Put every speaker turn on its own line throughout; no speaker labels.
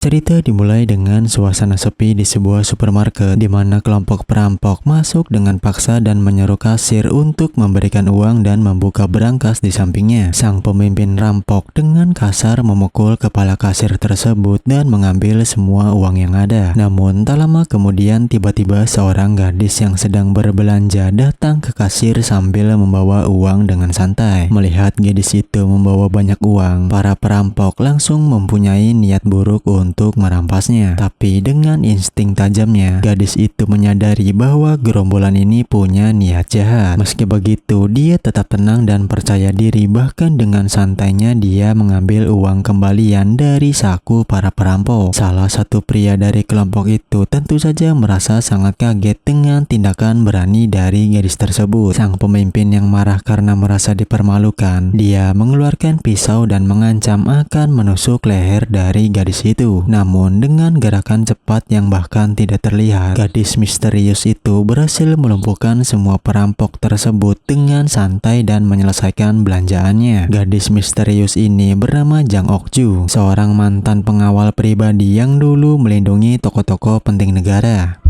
Cerita dimulai dengan suasana sepi di sebuah supermarket di mana kelompok perampok masuk dengan paksa dan menyuruh kasir untuk memberikan uang dan membuka berangkas di sampingnya. Sang pemimpin rampok dengan kasar memukul kepala kasir tersebut dan mengambil semua uang yang ada. Namun tak lama kemudian tiba-tiba seorang gadis yang sedang berbelanja datang ke kasir sambil membawa uang dengan santai. Melihat gadis itu membawa banyak uang, para perampok langsung mempunyai niat buruk untuk merampasnya. Tapi dengan insting tajamnya, gadis itu menyadari bahwa gerombolan ini punya niat jahat. Meski begitu, dia tetap tenang dan percaya diri. Bahkan dengan santainya dia mengambil uang kembalian dari saku para perampok. Salah satu pria dari kelompok itu tentu saja merasa sangat kaget dengan tindakan berani dari gadis tersebut. Sang pemimpin yang marah karena merasa dipermalukan, dia mengeluarkan pisau dan mengancam akan menusuk leher dari gadis itu. Namun dengan gerakan cepat yang bahkan tidak terlihat, gadis misterius itu berhasil melumpuhkan semua perampok tersebut dengan santai dan menyelesaikan belanjaannya. Gadis misterius ini bernama Jang Ok-ju, seorang mantan pengawal pribadi yang dulu melindungi tokoh-tokoh penting negara.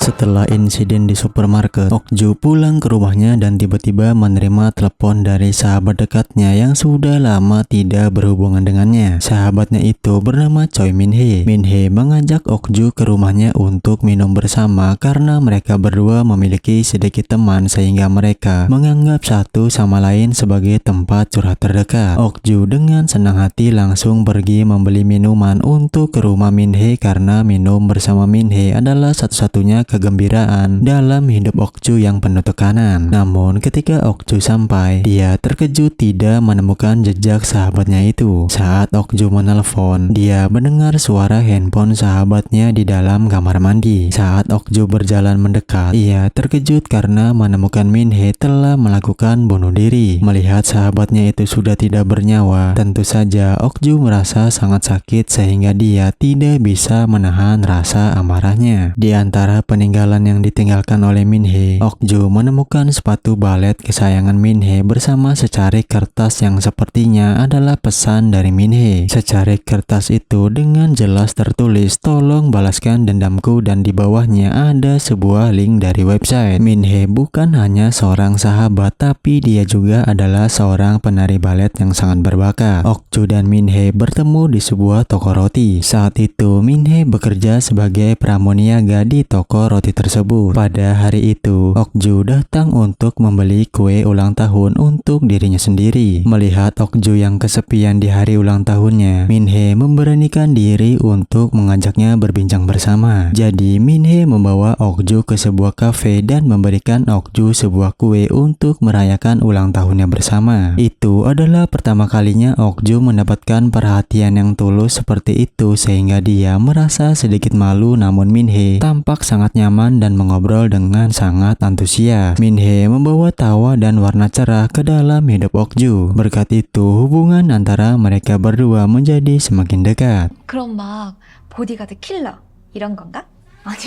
Setelah insiden di supermarket, Ok-ju pulang ke rumahnya dan tiba-tiba menerima telepon dari sahabat dekatnya yang sudah lama tidak berhubungan dengannya. Sahabatnya itu bernama Choi Min-hee. Min-hee mengajak Ok-ju ke rumahnya untuk minum bersama karena mereka berdua memiliki sedikit teman sehingga mereka menganggap satu sama lain sebagai tempat curhat terdekat. Ok-ju dengan senang hati langsung pergi membeli minuman untuk ke rumah Min-hee karena minum bersama Min-hee adalah satu-satunya kegembiraan dalam hidup Ok-ju yang penuh tekanan. Namun ketika Ok-ju sampai, dia terkejut tidak menemukan jejak sahabatnya itu. Saat Ok-ju menelpon, dia mendengar suara handphone sahabatnya di dalam kamar mandi. Saat Ok-ju berjalan mendekat, ia terkejut karena menemukan Min-hee telah melakukan bunuh diri. Melihat sahabatnya itu sudah tidak bernyawa, tentu saja Ok-ju merasa sangat sakit sehingga dia tidak bisa menahan rasa amarahnya. Di antara peninggalan yang ditinggalkan oleh Min-hee, Ok-ju menemukan sepatu balet kesayangan Min-hee bersama secarik kertas yang sepertinya adalah pesan dari Min-hee. Secarik kertas itu dengan jelas tertulis, "Tolong balaskan dendamku," dan di bawahnya ada sebuah link dari website. Min-hee bukan hanya seorang sahabat, tapi dia juga adalah seorang penari balet yang sangat berbakat. Ok-ju dan Min-hee bertemu di sebuah toko roti. Saat itu Min-hee bekerja sebagai pramuniaga di toko roti tersebut. Pada hari itu, Ok-ju datang untuk membeli kue ulang tahun untuk dirinya sendiri. Melihat Ok-ju yang kesepian di hari ulang tahunnya, Min-hee memberanikan diri untuk mengajaknya berbincang bersama. Jadi Min-hee membawa Ok-ju ke sebuah kafe dan memberikan Ok-ju sebuah kue untuk merayakan ulang tahunnya bersama. Itu adalah pertama kalinya Ok-ju mendapatkan perhatian yang tulus seperti itu sehingga dia merasa sedikit malu, namun Min-hee tampak sangat nyaman dan mengobrol dengan sangat antusias. Min-hee membawa tawa dan warna cerah ke dalam hidup Ok-ju. Berkat itu, hubungan antara mereka berdua menjadi semakin dekat.
그럼 막 보디가드 킬러 이런 건가?
아니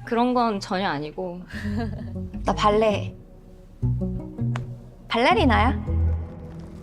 그런 건 전혀 아니고
나 발레 발레리나야?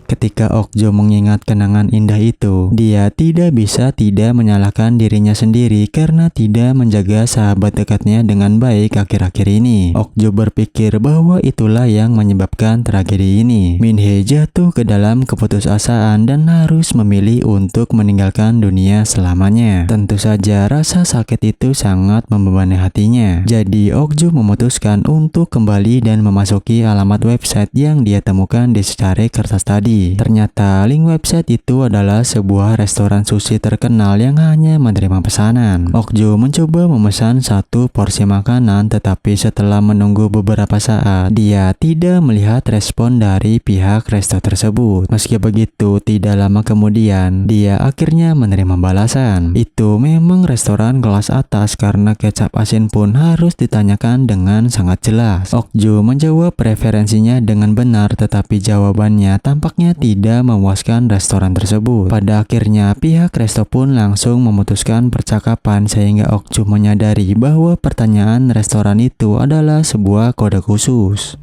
Ketika Ok-ju mengingat kenangan indah itu, dia tidak bisa tidak menyalahkan dirinya sendiri karena tidak menjaga sahabat dekatnya dengan baik akhir-akhir ini. Ok-ju berpikir bahwa itulah yang menyebabkan tragedi ini. Min-hee jatuh ke dalam keputusasaan dan harus memilih untuk meninggalkan dunia selamanya. Tentu saja rasa sakit itu sangat membebani hatinya. Jadi Ok-ju memutuskan untuk kembali dan memasuki alamat website yang dia temukan di secarik kertas tadi. Ternyata link website itu adalah sebuah restoran sushi terkenal yang hanya menerima pesanan. Ok-ju mencoba memesan satu porsi makanan, tetapi setelah menunggu beberapa saat, dia tidak melihat respon dari pihak resto tersebut. Meski begitu, tidak lama kemudian, dia akhirnya menerima balasan. Itu memang restoran kelas atas karena kecap asin pun harus ditanyakan dengan sangat jelas. Ok-ju menjawab preferensinya dengan benar, tetapi jawabannya tampaknya rasanya tidak memuaskan restoran tersebut. Pada akhirnya pihak resto pun langsung memutuskan percakapan sehingga Ok-ju menyadari bahwa pertanyaan restoran itu adalah sebuah kode khusus.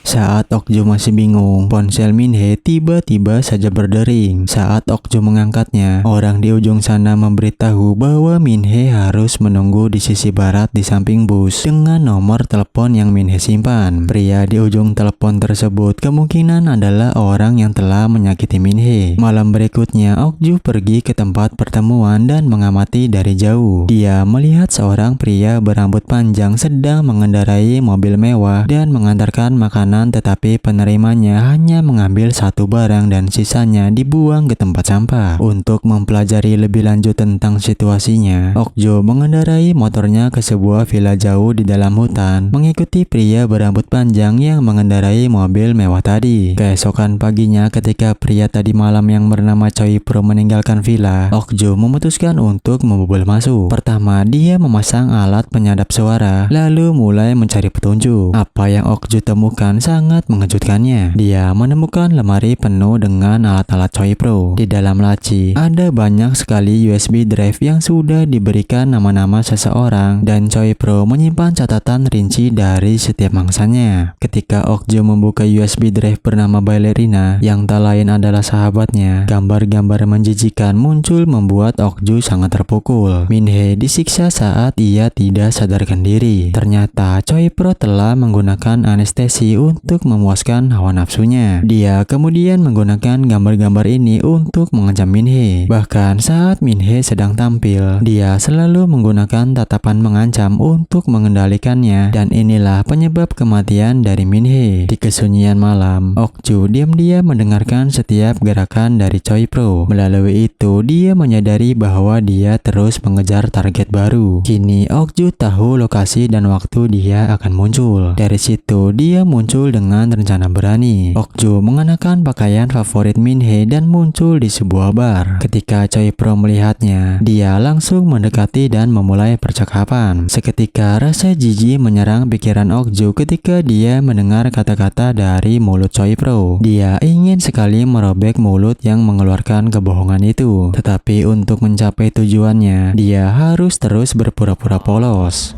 Saat Ok-ju masih bingung, ponsel Min-hee tiba-tiba saja berdering. Saat Ok-ju mengangkatnya, orang di ujung sana memberitahu bahwa Min-hee harus menunggu di sisi barat di samping bus dengan nomor telepon yang Min-hee simpan. Pria di ujung telepon tersebut kemungkinan adalah orang yang telah menyakiti Min-hee. Malam berikutnya, Ok-ju pergi ke tempat pertemuan dan mengamati dari jauh. Dia melihat seorang pria berambut panjang sedang mengendarai mobil mewah dan mengantarkan makanan, tetapi penerimanya hanya mengambil satu barang dan sisanya dibuang ke tempat sampah. Untuk mempelajari lebih lanjut tentang situasinya, Ok-ju mengendarai motornya ke sebuah villa jauh di dalam hutan, mengikuti pria berambut panjang yang mengendarai mobil mewah tadi. Keesokan paginya, ketika pria tadi malam yang bernama Choi Pro meninggalkan villa, Ok-ju memutuskan untuk membobol masuk. Pertama, dia memasang alat penyadap suara, lalu mulai mencari petunjuk. Apa yang Ok-ju temukan sangat mengejutkannya. Dia menemukan lemari penuh dengan alat-alat Choi Pro. Di dalam laci ada banyak sekali USB drive yang sudah diberikan nama-nama seseorang, dan Choi Pro menyimpan catatan rinci dari setiap mangsanya. Ketika Ok-ju membuka USB drive bernama Ballerina yang tak lain adalah sahabatnya, gambar-gambar menjijikan muncul membuat Ok-ju sangat terpukul. Min-hee disiksa saat ia tidak sadarkan diri. Ternyata Choi Pro telah menggunakan anestesi untuk memuaskan hawa nafsunya. Dia kemudian menggunakan gambar-gambar ini untuk mengancam Min-hee. Bahkan saat Min-hee sedang tampil, dia selalu menggunakan tatapan mengancam untuk mengendalikannya, dan inilah penyebab kematian dari Min-hee. Di kesunyian malam, Ok-ju diam-diam mendengarkan setiap gerakan dari Choi Pro. Melalui itu, dia menyadari bahwa dia terus mengejar target baru. Kini Ok-ju tahu lokasi dan waktu dia akan muncul. Dari situ, dia muncul dengan rencana berani. Ok-ju mengenakan pakaian favorit Min-hee dan muncul di sebuah bar. Ketika Choi Pro melihatnya, dia langsung mendekati dan memulai percakapan. Seketika rasa jijik menyerang pikiran Ok-ju ketika dia mendengar kata-kata dari mulut Choi Pro. Dia ingin sekali merobek mulut yang mengeluarkan kebohongan itu. Tetapi untuk mencapai tujuannya, dia harus terus berpura-pura polos.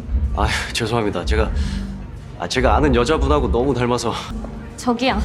죄송합니다. 제가 아는 여자분하고 너무 닮아서.
저기요.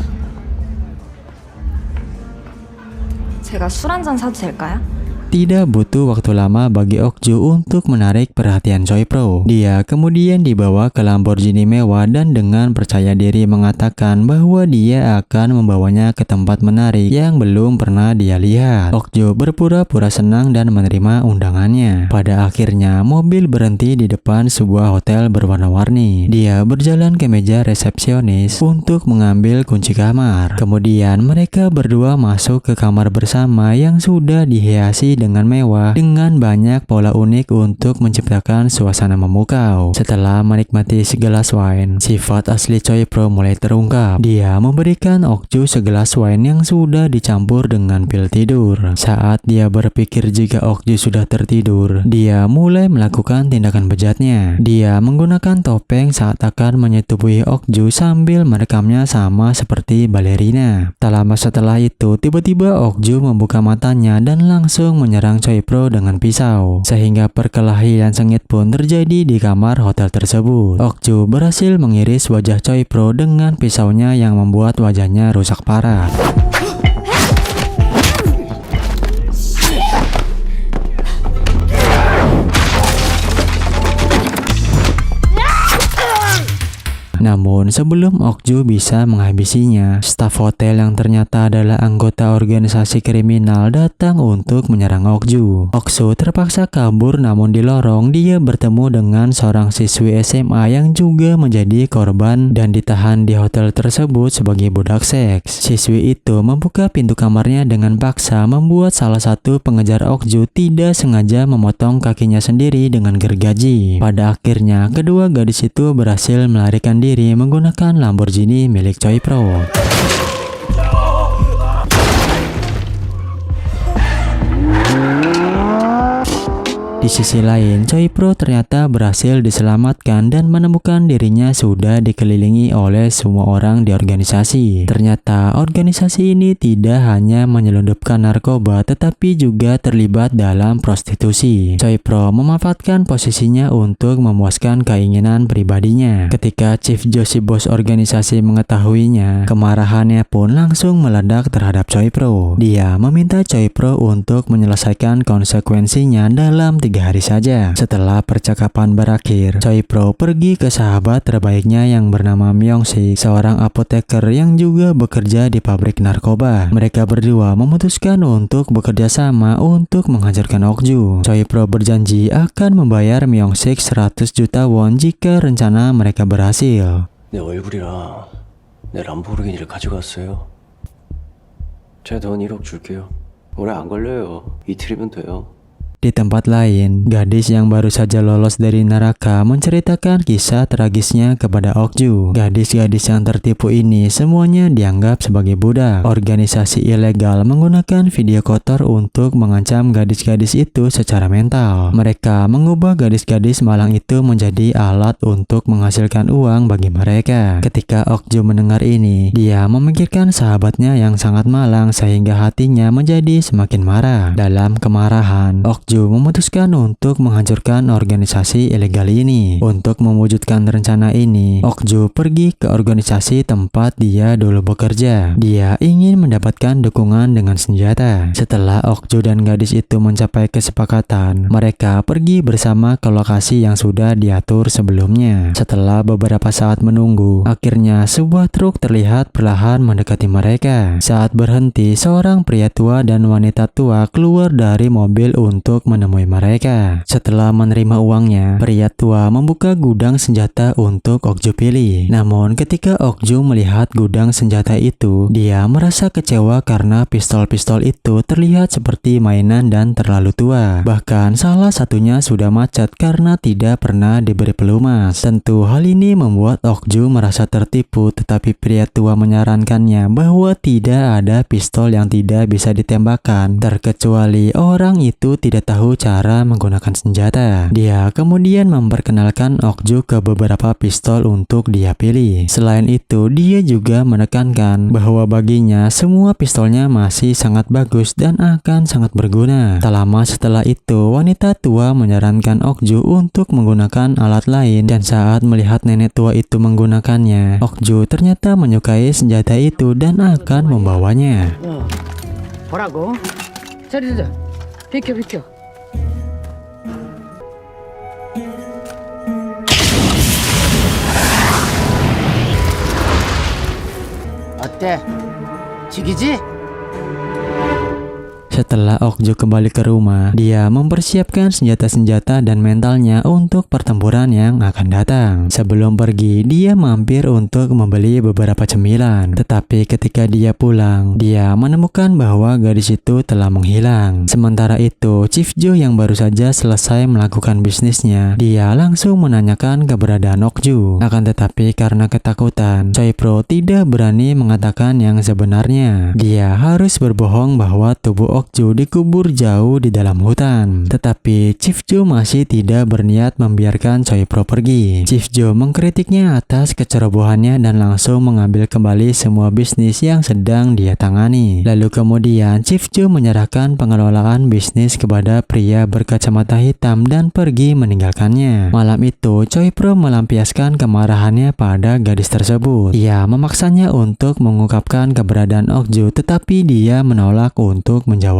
제가 술 한 잔 사도 될까요?
Tidak butuh waktu lama bagi Ok-ju untuk menarik perhatian Choi Pro. Dia kemudian dibawa ke Lamborghini mewah dan dengan percaya diri mengatakan bahwa dia akan membawanya ke tempat menarik yang belum pernah dia lihat. Ok-ju berpura-pura senang dan menerima undangannya. Pada akhirnya, mobil berhenti di depan sebuah hotel berwarna-warni. Dia berjalan ke meja resepsionis untuk mengambil kunci kamar. Kemudian mereka berdua masuk ke kamar bersama yang sudah dihiasi dengan mewah dengan banyak pola unik untuk menciptakan suasana memukau. Setelah menikmati segelas wine, sifat asli Choi Pro mulai terungkap. Dia memberikan Ok-ju segelas wine yang sudah dicampur dengan pil tidur. Saat dia berpikir jika Ok-ju sudah tertidur, dia mulai melakukan tindakan bejatnya. Dia menggunakan topeng saat akan menyetubuhi Ok-ju sambil merekamnya sama seperti Ballerina. Tak lama setelah itu, tiba-tiba Ok-ju membuka matanya dan langsung menyerang Choi Pro dengan pisau, sehingga perkelahian sengit pun terjadi di kamar hotel tersebut. Ok-ju berhasil mengiris wajah Choi Pro dengan pisaunya yang membuat wajahnya rusak parah. Namun sebelum Ok-ju bisa menghabisinya, staf hotel yang ternyata adalah anggota organisasi kriminal datang untuk menyerang Ok-ju. Ok-ju terpaksa kabur, namun di lorong dia bertemu dengan seorang siswi SMA yang juga menjadi korban dan ditahan di hotel tersebut sebagai budak seks. Siswi itu membuka pintu kamarnya dengan paksa, membuat salah satu pengejar Ok-ju tidak sengaja memotong kakinya sendiri dengan gergaji. Pada akhirnya, kedua gadis itu berhasil melarikan diri menggunakan Lamborghini milik Choi Pro. Di sisi lain, Choi Pro ternyata berhasil diselamatkan dan menemukan dirinya sudah dikelilingi oleh semua orang di organisasi. Ternyata organisasi ini tidak hanya menyelundupkan narkoba tetapi juga terlibat dalam prostitusi. Choi Pro memanfaatkan posisinya untuk memuaskan keinginan pribadinya. Ketika Chief Jo si bos organisasi mengetahuinya, kemarahannya pun langsung meledak terhadap Choi Pro. Dia meminta Choi Pro untuk menyelesaikan konsekuensinya dalam 3 hari saja. Setelah percakapan berakhir, Choi Pro pergi ke sahabat terbaiknya yang bernama Myung Sik, seorang apoteker yang juga bekerja di pabrik narkoba. Mereka berdua memutuskan untuk bekerja sama untuk menghancurkan Okju. Choi Pro berjanji akan membayar Myung Sik 100 juta won jika rencana mereka berhasil.
내 얼굴이랑 내 람보르기니를 가져갔어요. 제 돈 1억 줄게요. 오래 안 걸려요. 이틀이면 돼요.
Di tempat lain, gadis yang baru saja lolos dari neraka menceritakan kisah tragisnya kepada Okju. Gadis-gadis yang tertipu ini semuanya dianggap sebagai budak. Organisasi ilegal menggunakan video kotor untuk mengancam gadis-gadis itu secara mental. Mereka mengubah gadis-gadis malang itu menjadi alat untuk menghasilkan uang bagi mereka. Ketika Okju mendengar ini, dia memikirkan sahabatnya yang sangat malang sehingga hatinya menjadi semakin marah. Dalam kemarahan, Okju memutuskan untuk menghancurkan organisasi ilegal ini. Untuk mewujudkan rencana ini, Okju pergi ke organisasi tempat dia dulu bekerja. Dia ingin mendapatkan dukungan dengan senjata. Setelah Okju dan gadis itu mencapai kesepakatan, mereka pergi bersama ke lokasi yang sudah diatur sebelumnya. Setelah beberapa saat menunggu, akhirnya sebuah truk terlihat perlahan mendekati mereka. Saat berhenti, seorang pria tua dan wanita tua keluar dari mobil untuk menemui mereka. Setelah menerima uangnya, pria tua membuka gudang senjata untuk Okju pilih. Namun ketika Okju melihat gudang senjata itu, dia merasa kecewa karena pistol-pistol itu terlihat seperti mainan dan terlalu tua. Bahkan salah satunya sudah macet karena tidak pernah diberi pelumas. Tentu hal ini membuat Okju merasa tertipu, tetapi pria tua menyarankannya bahwa tidak ada pistol yang tidak bisa ditembakkan terkecuali orang itu tidak tahu cara menggunakan senjata. Dia kemudian memperkenalkan Okju ke beberapa pistol untuk dia pilih. Selain itu, dia juga menekankan bahwa baginya semua pistolnya masih sangat bagus dan akan sangat berguna. Tak lama setelah itu, wanita tua menyarankan Okju untuk menggunakan alat lain, dan saat melihat nenek tua itu menggunakannya, Okju ternyata menyukai senjata itu dan akan membawanya.
뭐라고? 저리 저 비켜. 어때? 죽이지?
Setelah Okju kembali ke rumah, dia mempersiapkan senjata-senjata dan mentalnya untuk pertempuran yang akan datang. Sebelum pergi, dia mampir untuk membeli beberapa cemilan. Tetapi ketika dia pulang, dia menemukan bahwa gadis itu telah menghilang. Sementara itu, Chief Jo yang baru saja selesai melakukan bisnisnya, dia langsung menanyakan keberadaan Okju. Akan tetapi karena ketakutan, Choi Pro tidak berani mengatakan yang sebenarnya. Dia harus berbohong bahwa tubuh Okju dikubur jauh di dalam hutan. Tetapi Chief Jo masih tidak berniat membiarkan Choi Pro pergi. Chief Jo mengkritiknya atas kecerobohannya dan langsung mengambil kembali semua bisnis yang sedang dia tangani. Lalu kemudian Chief Jo menyerahkan pengelolaan bisnis kepada pria berkacamata hitam dan pergi meninggalkannya. Malam itu Choi Pro melampiaskan kemarahannya pada gadis tersebut. Ia memaksanya untuk mengungkapkan keberadaan Okju, tetapi dia menolak untuk menjawabnya.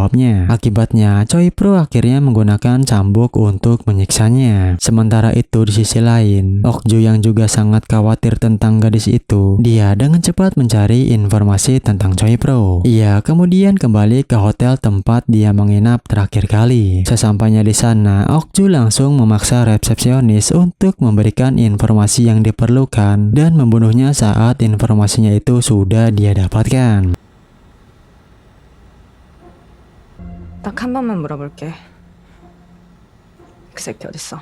Akibatnya, Choi Pro akhirnya menggunakan cambuk untuk menyiksanya. Sementara itu di sisi lain, Okju yang juga sangat khawatir tentang gadis itu, dia dengan cepat mencari informasi tentang Choi Pro. Ia kemudian kembali ke hotel tempat dia menginap terakhir kali. Sesampainya di sana, Okju langsung memaksa resepsionis untuk memberikan informasi yang diperlukan dan membunuhnya saat informasinya itu sudah dia dapatkan.
딱 한 번만 물어볼게. 그 새끼 어딨어?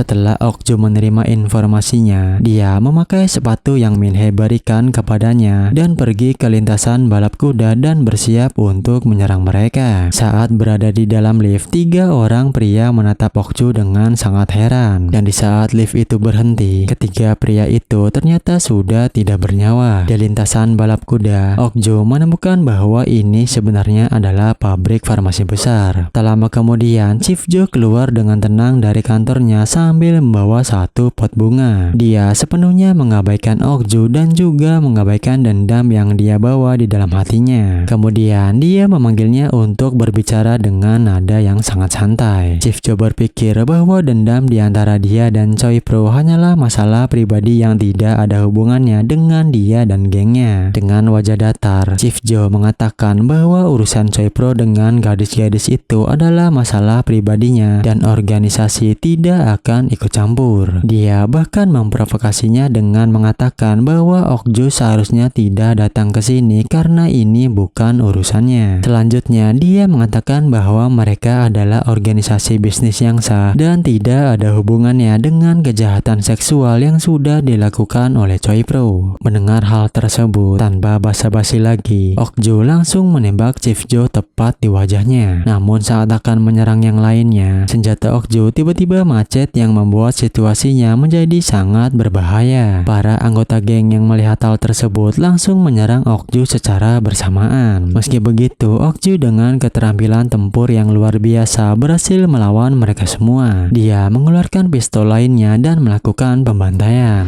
Setelah Okju menerima informasinya, dia memakai sepatu yang Min-hee berikan kepadanya dan pergi ke lintasan balap kuda dan bersiap untuk menyerang mereka. Saat berada di dalam lift, 3 orang pria menatap Okju dengan sangat heran. Dan di saat lift itu berhenti, ketiga pria itu ternyata sudah tidak bernyawa. Di lintasan balap kuda, Okju menemukan bahwa ini sebenarnya adalah pabrik farmasi besar. Tak lama kemudian, Chief Jo keluar dengan tenang dari kantornya sambil membawa satu pot bunga. Dia sepenuhnya mengabaikan Okju dan juga mengabaikan dendam yang dia bawa di dalam hatinya. Kemudian dia memanggilnya untuk berbicara dengan nada yang sangat santai. Chief Jo berpikir bahwa dendam di antara dia dan Choi Pro hanyalah masalah pribadi yang tidak ada hubungannya dengan dia dan gengnya. Dengan wajah datar, Chief Jo mengatakan bahwa urusan Choi Pro dengan gadis-gadis itu adalah masalah pribadinya dan organisasi tidak akan ikut campur. Dia bahkan memprovokasinya dengan mengatakan bahwa Okju seharusnya tidak datang ke sini karena ini bukan urusannya. Selanjutnya, dia mengatakan bahwa mereka adalah organisasi bisnis yang sah dan tidak ada hubungannya dengan kejahatan seksual yang sudah dilakukan oleh Choi Pro. Mendengar hal tersebut, tanpa basa-basi lagi, Okju langsung menembak Chief Jo tepat di wajahnya. Namun saat akan menyerang yang lainnya, senjata Okju tiba-tiba macet yang membuat situasinya menjadi sangat berbahaya. Para anggota geng yang melihat hal tersebut langsung menyerang Okju secara bersamaan. Meski begitu, Okju dengan keterampilan tempur yang luar biasa berhasil melawan mereka semua. Dia mengeluarkan pistol lainnya dan melakukan pembantaian.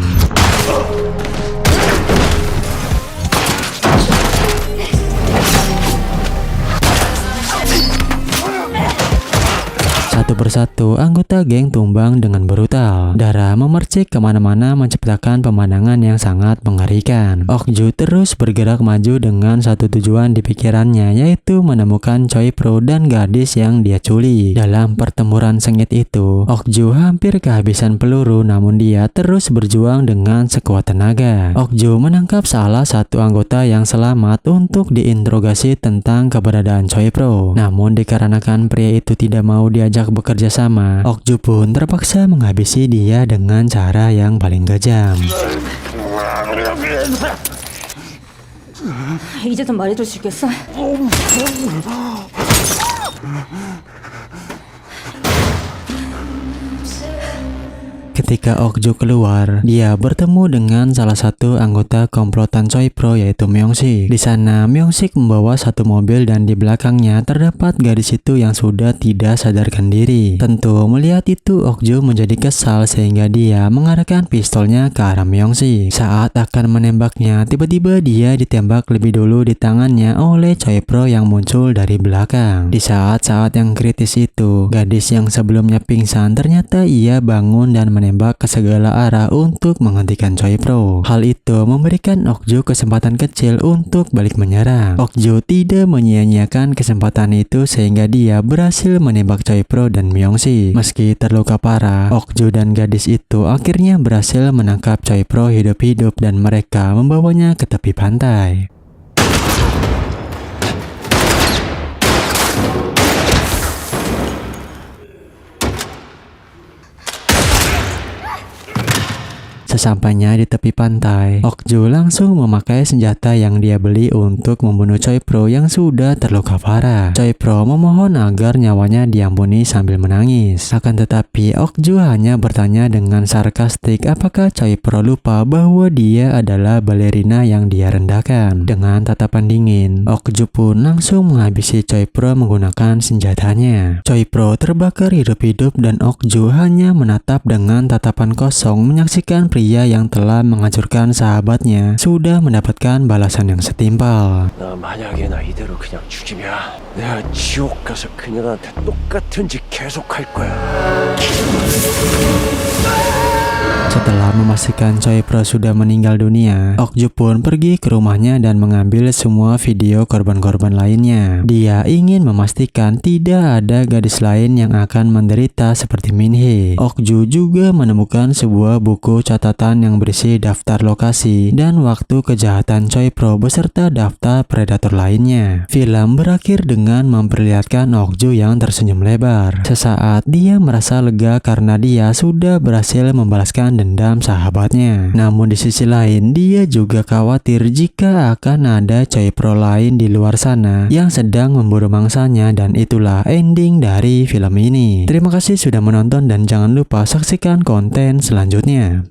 Satu persatu anggota geng tumbang dengan brutal. Darah memercik kemana-mana menciptakan pemandangan yang sangat mengerikan. Okju terus bergerak maju dengan satu tujuan di pikirannya, yaitu menemukan Choi Pro dan gadis yang dia culik. Dalam pertempuran sengit itu, Okju hampir kehabisan peluru, namun dia terus berjuang dengan sekuat tenaga. Okju menangkap salah satu anggota yang selamat untuk diinterogasi tentang keberadaan Choi Pro. Namun dikarenakan pria itu tidak mau diajak bekerja sama, Okju pun terpaksa menghabisi dia dengan cara yang paling kejam.
이제 좀 말해줄 수 있겠어?
Ketika Okju keluar, dia bertemu dengan salah satu anggota komplotan Choi Pro, yaitu Myung-sik. Di sana, Myung-sik membawa satu mobil dan di belakangnya terdapat gadis itu yang sudah tidak sadarkan diri. Tentu melihat itu, Okju menjadi kesal sehingga dia mengarahkan pistolnya ke arah Myung-sik. Saat akan menembaknya, tiba-tiba dia ditembak lebih dulu di tangannya oleh Choi Pro yang muncul dari belakang. Di saat-saat yang kritis itu, gadis yang sebelumnya pingsan ternyata ia bangun dan menembak ke segala arah untuk menghentikan Choi Pro. Hal itu memberikan Okju kesempatan kecil untuk balik menyerang. Okju tidak menyia-nyiakan kesempatan itu sehingga dia berhasil menembak Choi Pro dan Myung-sik. Meski terluka parah, Okju dan gadis itu akhirnya berhasil menangkap Choi Pro hidup-hidup dan mereka membawanya ke tepi pantai. Sesampainya di tepi pantai, Okju langsung memakai senjata yang dia beli untuk membunuh Choi Pro yang sudah terluka parah. Choi Pro memohon agar nyawanya diampuni sambil menangis. Akan tetapi Okju hanya bertanya dengan sarkastik apakah Choi Pro lupa bahwa dia adalah balerina yang dia rendahkan. Dengan tatapan dingin, Okju pun langsung menghabisi Choi Pro menggunakan senjatanya. Choi Pro terbakar hidup-hidup dan Okju hanya menatap dengan tatapan kosong menyaksikan pria yang telah menghancurkan sahabatnya sudah mendapatkan balasan yang setimpal.
나 만약에 나 이대로 그냥 죽이면 내가 지옥 가서 그녀한테 똑같은 짓 계속 할 거야.
Setelah memastikan Choi Pro sudah meninggal dunia, Ok Joo pun pergi ke rumahnya dan mengambil semua video korban-korban lainnya. Dia ingin memastikan tidak ada gadis lain yang akan menderita seperti Min Hee. Ok Joo juga menemukan sebuah buku catatan yang berisi daftar lokasi dan waktu kejahatan Choi Pro beserta daftar predator lainnya. Film berakhir dengan memperlihatkan Ok Joo yang tersenyum lebar. Sesaat dia merasa lega karena dia sudah berhasil membalaskan dendam sahabatnya. Namun di sisi lain, dia juga khawatir jika akan ada Choi Pro lain di luar sana yang sedang memburu mangsanya, dan itulah ending dari film ini. Terima kasih sudah menonton dan jangan lupa saksikan konten selanjutnya.